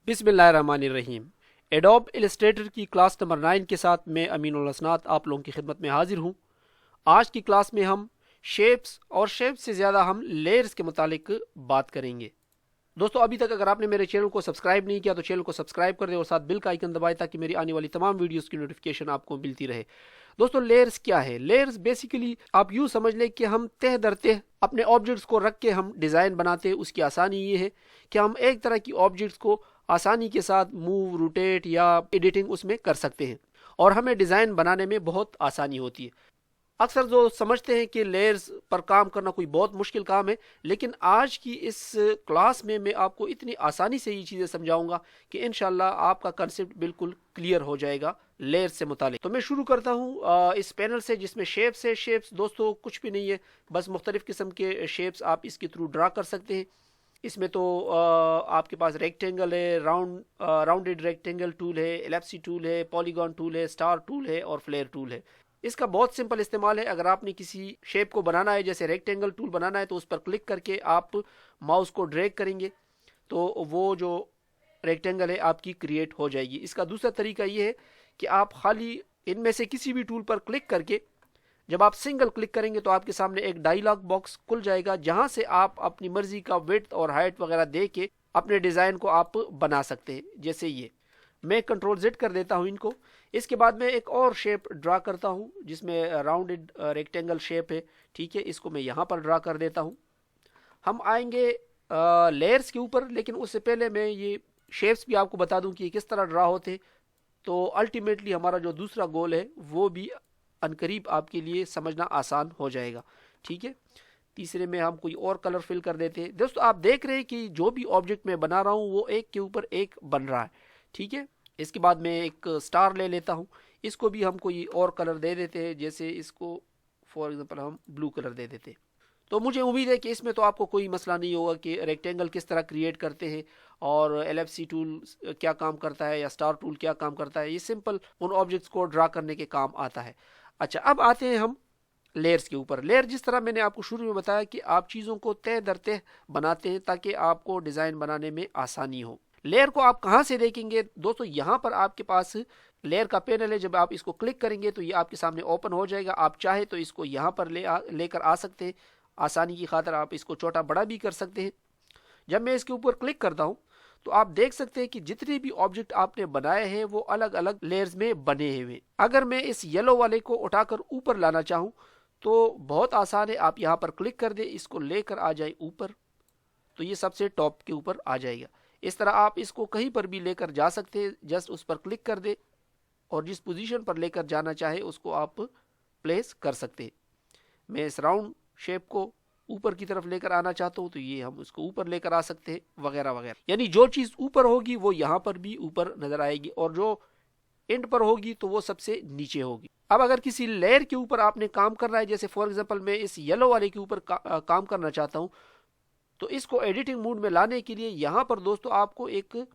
बिस्मिल्लाहिर्रहमानिर्रहीम। Adobe Illustrator की class number 9 के साथ मैं अमीनुल हसनात आप लोगों की खिदमत में हाजिर हूँ। आज की क्लास में हम शेप्स और शेप्स से ज़्यादा हम लेयर्स के मुतालिक बात करेंगे। दोस्तों, अभी तक अगर आपने मेरे चैनल को सब्सक्राइब नहीं किया तो चैनल को सब्सक्राइब कर दें और साथ बिल का आइकन दबाएं ताकि मेरी आने वाली तमाम वीडियोस की नोटिफिकेशन आपको मिलती रहे। दोस्तों, लेयर्स क्या है? लेयर्स बेसिकली आप यूँ समझ लें कि हम तह दर तह अपने ऑब्जेक्ट्स को रख के हम डिज़ाइन बनाते हैं। उसकी आसानी ये है कि हम एक तरह की ऑब्जेक्ट्स को आसानी के साथ मूव, रोटेट या एडिटिंग उसमें कर सकते हैं और हमें डिज़ाइन बनाने में बहुत आसानी होती है। अक्सर जो समझते हैं कि लेयर्स पर काम करना कोई बहुत मुश्किल काम है, लेकिन आज की इस क्लास में मैं आपको इतनी आसानी से ये चीज़ें समझाऊंगा कि इंशाल्लाह आपका कंसेप्ट बिल्कुल क्लियर हो जाएगा लेयर्स से मुतालिक। तो मैं शुरू करता हूँ इस पैनल से जिसमें शेप्स है। शेप्स दोस्तों कुछ भी नहीं है, बस मुख्तलिफ किस्म के शेप्स आप इसके थ्रू ड्रा कर सकते हैं। इसमें तो आपके पास रेक्टेंगल है, राउंडेड रेक्टेंगल टूल है, एलिप्सी टूल है, पॉलीगॉन टूल है, स्टार टूल है और फ्लेयर टूल है। इसका बहुत सिंपल इस्तेमाल है। अगर आपने किसी शेप को बनाना है, जैसे रेक्टेंगल टूल बनाना है, तो उस पर क्लिक करके आप माउस को ड्रैग करेंगे तो वो जो रेक्टेंगल है आपकी क्रिएट हो जाएगी। इसका दूसरा तरीका ये है कि आप खाली इनमें से किसी भी टूल पर क्लिक करके जब आप सिंगल क्लिक करेंगे तो आपके सामने एक डायलॉग बॉक्स खुल जाएगा, जहां से आप अपनी मर्जी का विड्थ और हाइट वगैरह दे के अपने डिज़ाइन को आप बना सकते हैं। जैसे ये मैं कंट्रोल Z कर देता हूं इनको। इसके बाद मैं एक और शेप ड्रा करता हूं जिसमें राउंडेड रेक्टेंगल शेप है। ठीक है, इसको मैं यहां पर ड्रा कर देता हूं। हम आएंगे लेयर्स के ऊपर, लेकिन उससे पहले मैं ये शेप्स भी आपको बता दूं कि किस तरह ड्रा होते। तो अल्टीमेटली हमारा जो दूसरा गोल है वो भी अनकरीब आपके लिए समझना आसान हो जाएगा। ठीक है, तीसरे में हम कोई और कलर फिल कर देते हैं। दोस्तों, आप देख रहे हैं कि जो भी ऑब्जेक्ट मैं बना रहा हूं वो एक के ऊपर एक बन रहा है। ठीक है, इसके बाद मैं एक स्टार ले लेता हूं। इसको भी हम कोई और कलर दे देते हैं, जैसे इसको फॉर एग्जांपल हम ब्लू कलर दे देते हैं। तो मुझे उम्मीद है कि इसमें तो आपको कोई मसला नहीं होगा कि रेक्टेंगल किस तरह क्रिएट करते हैं और एलिप्सी टूल क्या काम करता है या स्टार टूल क्या काम करता है। ये सिंपल उन ऑब्जेक्ट्स को ड्रा करने के काम आता है। अच्छा, अब आते हैं हम लेयर्स के ऊपर। लेयर जिस तरह मैंने आपको शुरू में बताया कि आप चीज़ों को तह दर तह बनाते हैं ताकि आपको डिज़ाइन बनाने में आसानी हो। लेयर को आप कहाँ से देखेंगे? दोस्तों, यहाँ पर आपके पास लेयर का पैनल है। जब आप इसको क्लिक करेंगे तो ये आपके सामने ओपन हो जाएगा। आप चाहे तो इसको यहाँ पर लेकर आ सकते हैं। आसानी की खातिर आप इसको छोटा बड़ा भी कर सकते हैं। जब मैं इसके ऊपर क्लिक करता हूँ तो आप देख सकते हैं कि जितने भी ऑब्जेक्ट आपने बनाए हैं वो अलग अलग लेयर्स में बने हुए। अगर मैं इस येलो वाले को उठाकर ऊपर लाना चाहूँ तो बहुत आसान है। आप यहाँ पर क्लिक कर दें, इसको लेकर आ जाए ऊपर, तो ये सबसे टॉप के ऊपर आ जाएगा। इस तरह आप इसको कहीं पर भी लेकर जा सकते हैं। जस्ट उस पर क्लिक कर दे और जिस पोजीशन पर लेकर जाना चाहे उसको आप प्लेस कर सकते हैं। मैं इस राउंड शेप को ऊपर की तरफ लेकर आना चाहता हूं तो ये हम उसको ऊपर लेकर आ सकते हैं, वगैरह वगैरह। यानी जो चीज ऊपर होगी वो यहाँ पर भी ऊपर नजर आएगी और जो एंड पर होगी तो वो सबसे नीचे होगी। अब अगर किसी लेयर के ऊपर आपने काम करना है, जैसे फॉर एग्जांपल मैं इस येलो वाले के ऊपर काम करना चाहता हूं, तो इसको एडिटिंग मोड में लाने के लिए यहाँ पर दोस्तों आपको एक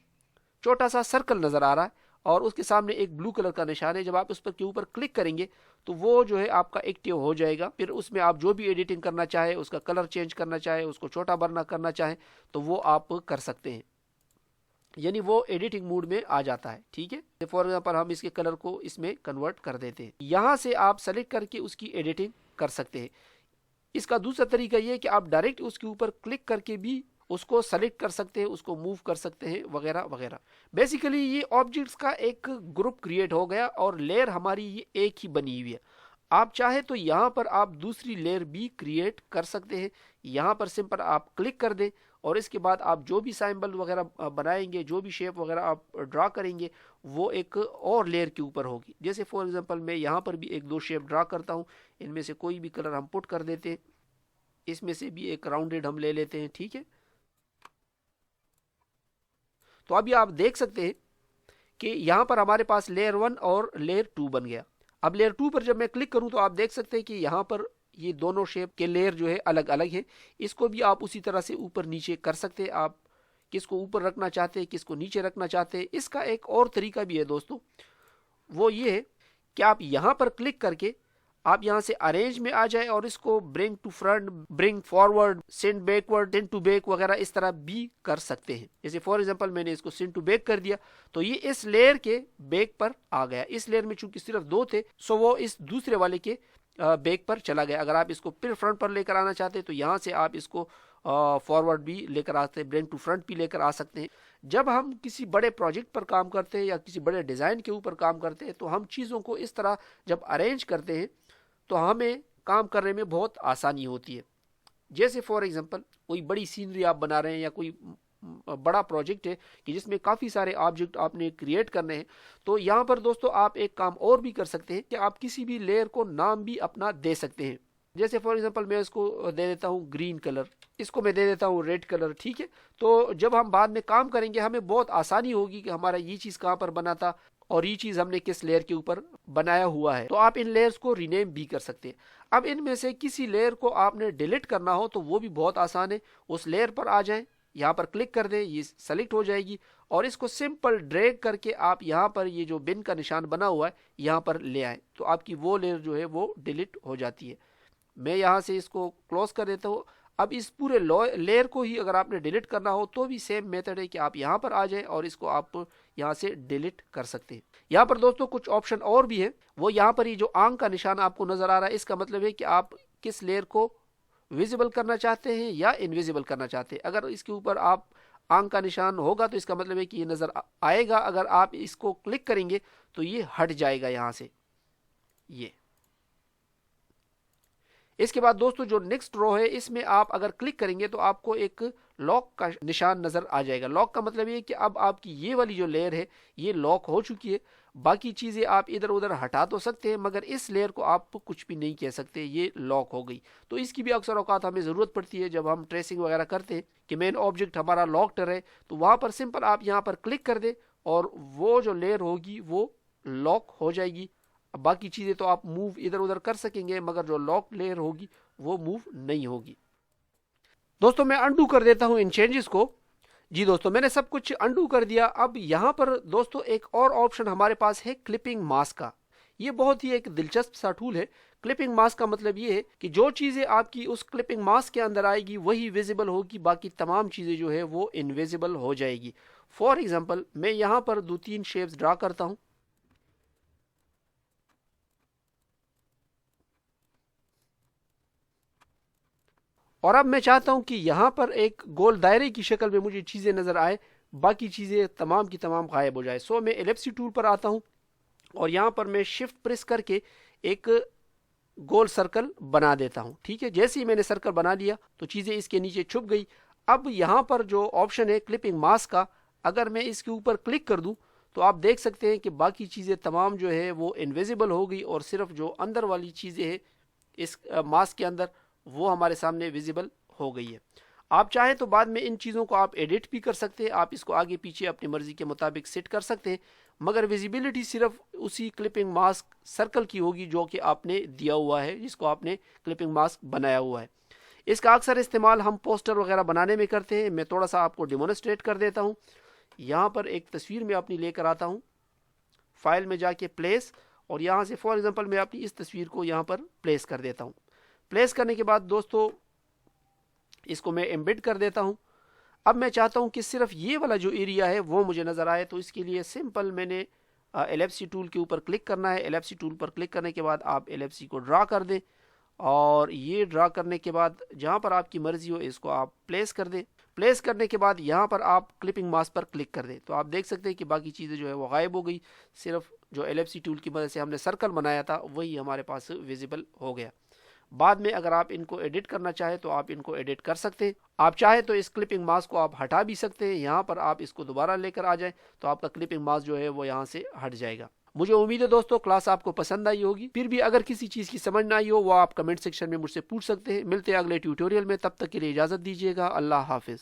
छोटा सा सर्कल नजर आ रहा है और उसके सामने एक ब्लू कलर का निशान है। जब आप उस पर के ऊपर क्लिक करेंगे तो वो जो है आपका एक्टिव हो जाएगा। फिर उसमें आप जो भी एडिटिंग करना चाहे, उसका कलर चेंज करना चाहे, उसको छोटा बड़ा करना चाहे तो वो आप कर सकते हैं। यानी वो एडिटिंग मोड में आ जाता है। ठीक है, फॉर एग्जांपल हम इसके कलर को इसमें कन्वर्ट कर देते हैं। यहाँ से आप सेलेक्ट करके उसकी एडिटिंग कर सकते हैं। इसका दूसरा तरीका ये है कि आप डायरेक्ट उसके ऊपर क्लिक करके भी उसको सेलेक्ट कर सकते हैं, उसको मूव कर सकते हैं, वगैरह वगैरह। बेसिकली ये ऑब्जेक्ट्स का एक ग्रुप क्रिएट हो गया और लेयर हमारी ये एक ही बनी हुई है। आप चाहे तो यहाँ पर आप दूसरी लेयर भी क्रिएट कर सकते हैं। यहाँ पर सिंपल आप क्लिक कर दें और इसके बाद आप जो भी सिंबल वगैरह बनाएंगे, जो भी शेप वगैरह आप ड्रा करेंगे, वो एक और लेयर के ऊपर होगी। जैसे फॉर एग्जांपल मैं यहाँ पर भी एक दो शेप ड्रा करता हूँ। इनमें से कोई भी कलर हम पुट कर देते हैं। इसमें से भी एक राउंडेड हम ले लेते हैं। ठीक है, तो अभी आप देख सकते हैं कि यहां पर हमारे पास लेयर 1 और लेयर 2 बन गया। अब लेयर 2 पर जब मैं क्लिक करूं तो आप देख सकते हैं कि यहां पर ये दोनों शेप के लेयर जो है अलग अलग है। इसको भी आप उसी तरह से ऊपर नीचे कर सकते हैं। आप किसको ऊपर रखना चाहते हैं, किसको नीचे रखना चाहते हैं। इसका एक और तरीका भी है दोस्तों, वो ये है कि आप यहां पर क्लिक करके आप यहाँ से अरेंज में आ जाए और इसको bring to front, bring forward, send backward, send to back वगैरह इस तरह भी कर सकते हैं। जैसे फॉर एग्जांपल मैंने इसको सेंड टू बैक कर दिया तो ये इस लेयर के बैक पर आ गया। इस लेयर में चूंकि सिर्फ 2 थे सो वो इस दूसरे वाले के बैक पर चला गया। अगर आप इसको फिर फ्रंट पर लेकर आना चाहते हैं तो यहाँ से आप इसको फॉरवर्ड भी लेकर आते हैं, ब्रिंग टू फ्रंट भी लेकर आ सकते हैं। जब हम किसी बड़े प्रोजेक्ट पर काम करते हैं या किसी बड़े डिज़ाइन के ऊपर काम करते हैं तो हम चीज़ों को इस तरह जब अरेंज करते हैं तो हमें काम करने में बहुत आसानी होती है। जैसे फॉर एग्जांपल कोई बड़ी सीनरी आप बना रहे हैं या कोई बड़ा प्रोजेक्ट है कि जिसमें काफ़ी सारे ऑब्जेक्ट आपने क्रिएट करने हैं, तो यहाँ पर दोस्तों आप एक काम और भी कर सकते हैं कि आप किसी भी लेयर को नाम भी अपना दे सकते हैं। जैसे फॉर एग्जांपल मैं इसको दे देता हूँ ग्रीन कलर, इसको मैं दे देता हूँ रेड कलर, ठीक है। तो जब हम बाद में काम करेंगे हमें बहुत आसानी होगी कि हमारा ये चीज़ कहाँ पर बना था और ये चीज़ हमने किस लेयर के ऊपर बनाया हुआ है। तो आप इन लेयर्स को रीनेम भी कर सकते हैं। अब इनमें से किसी लेयर को आपने डिलीट करना हो तो वो भी बहुत आसान है। उस लेयर पर आ जाएं, यहाँ पर क्लिक कर दें, ये सेलेक्ट हो जाएगी और इसको सिंपल ड्रैग करके आप यहाँ पर ये जो बिन का निशान बना हुआ है यहाँ पर ले आए तो आपकी वो लेयर जो है वो डिलीट हो जाती है। मैं यहाँ से इसको क्लोज कर देता हूँ। अब इस पूरे लेयर को ही अगर आपने डिलीट करना हो तो भी सेम मेथड है कि आप यहाँ पर आ जाएं और इसको आप यहाँ से डिलीट कर सकते हैं। यहाँ पर दोस्तों कुछ ऑप्शन और भी है। वो यहाँ पर ये जो आंख का निशान आपको नजर आ रहा है, इसका मतलब है कि आप किस लेयर को विजिबल करना चाहते हैं या इनविजिबल करना चाहते हैं। अगर इसके ऊपर आप आंख का निशान होगा तो इसका मतलब है कि ये नजर आएगा। अगर आप इसको क्लिक करेंगे तो ये हट जाएगा यहाँ से। ये इसके बाद दोस्तों जो नेक्स्ट रो है इसमें आप अगर क्लिक करेंगे तो आपको एक लॉक का निशान नजर आ जाएगा। लॉक का मतलब ये है कि अब आपकी ये वाली जो लेयर है ये लॉक हो चुकी है। बाकी चीजें आप इधर उधर हटा तो सकते हैं मगर इस लेयर को आप कुछ भी नहीं कह सकते, ये लॉक हो गई। तो इसकी भी अक्सर औकात हमें जरूरत पड़ती है जब हम ट्रेसिंग वगैरह करते हैं कि मेन ऑब्जेक्ट हमारा लॉक्ड रहे, तो वहां पर सिंपल आप यहाँ पर क्लिक कर दे और वो जो लेयर होगी वो लॉक हो जाएगी। बाकी चीजें तो आप मूव इधर उधर कर सकेंगे मगर जो लॉक लेयर होगी वो मूव नहीं होगी। दोस्तों मैं अंडू कर देता हूं इन चेंजेस को। जी दोस्तों मैंने सब कुछ अंडू कर दिया। अब यहां पर दोस्तों एक और ऑप्शन हमारे पास है क्लिपिंग मास्क का। ये बहुत ही एक दिलचस्प सा टूल है। क्लिपिंग मास्क का मतलब ये है कि जो चीजें आपकी उस क्लिपिंग मास्क के अंदर आएगी वही विजिबल होगी, बाकी तमाम चीजें जो है वो इनविजिबल हो जाएगी। फॉर एग्जाम्पल मैं यहां पर 2-3 शेप्स ड्रा करता हूं। और अब मैं चाहता हूं कि यहां पर एक गोल दायरे की शक्ल में मुझे चीजें नजर आए, बाकी चीजें तमाम की तमाम गायब हो जाए। सो मैं एलिप्सी टूल पर आता हूं और यहां पर मैं शिफ्ट प्रेस करके एक गोल सर्कल बना देता हूं। ठीक है, जैसे ही मैंने सर्कल बना लिया तो चीजें इसके नीचे छुप गई। अब यहां पर जो ऑप्शन है क्लिपिंग मास्क का, अगर मैं इसके ऊपर क्लिक कर दूं तो आप देख सकते हैं कि बाकी चीजें तमाम जो है वो इनविजिबल हो गई और सिर्फ जो अंदर वाली चीजें हैं इस मास्क के अंदर वो हमारे सामने विजिबल हो गई है। आप चाहें तो बाद में इन चीज़ों को आप एडिट भी कर सकते हैं, आप इसको आगे पीछे अपनी मर्जी के मुताबिक सेट कर सकते हैं, मगर विजिबिलिटी सिर्फ उसी क्लिपिंग मास्क सर्कल की होगी जो कि आपने दिया हुआ है, जिसको आपने क्लिपिंग मास्क बनाया हुआ है। इसका अक्सर इस्तेमाल हम पोस्टर वगैरह बनाने में करते हैं। मैं थोड़ा सा आपको डेमोन्स्ट्रेट कर देता हूँ। यहाँ पर एक तस्वीर मैं अपनी लेकर आता हूँ, फाइल में जाके प्लेस, और यहाँ से फॉर एग्जाम्पल मैं अपनी इस तस्वीर को यहाँ पर प्लेस कर देता हूँ। प्लेस करने के बाद दोस्तों इसको मैं एम्बेड कर देता हूं। अब मैं चाहता हूं कि सिर्फ ये वाला जो एरिया है वो मुझे नजर आए, तो इसके लिए सिंपल मैंने एलिप्सी टूल के ऊपर क्लिक करना है। एलिप्सी टूल पर क्लिक करने के बाद आप एलिप्सी को ड्रा कर दें और ये ड्रा करने के बाद जहां पर आपकी मर्जी हो इसको आप प्लेस कर दें। प्लेस करने के बाद यहाँ पर आप क्लिपिंग मास्क पर क्लिक कर दें तो आप देख सकते हैं कि बाकी चीज़ें जो है वो गायब हो गई। सिर्फ जो एलिप्सी टूल की मदद से हमने सर्कल बनाया था वही हमारे पास विजिबल हो गया। बाद में अगर आप इनको एडिट करना चाहें तो आप इनको एडिट कर सकते हैं। आप चाहे तो इस क्लिपिंग मास्क को आप हटा भी सकते हैं। यहाँ पर आप इसको दोबारा लेकर आ जाएं तो आपका क्लिपिंग मास्क जो है वो यहाँ से हट जाएगा। मुझे उम्मीद है दोस्तों क्लास आपको पसंद आई होगी। फिर भी अगर किसी चीज़ की समझ ना आई हो वो आप कमेंट सेक्शन में मुझसे पूछ सकते हैं। मिलते हैं अगले ट्यूटोरियल में, तब तक के लिए इजाज़त दीजिएगा। अल्लाह हाफिज़।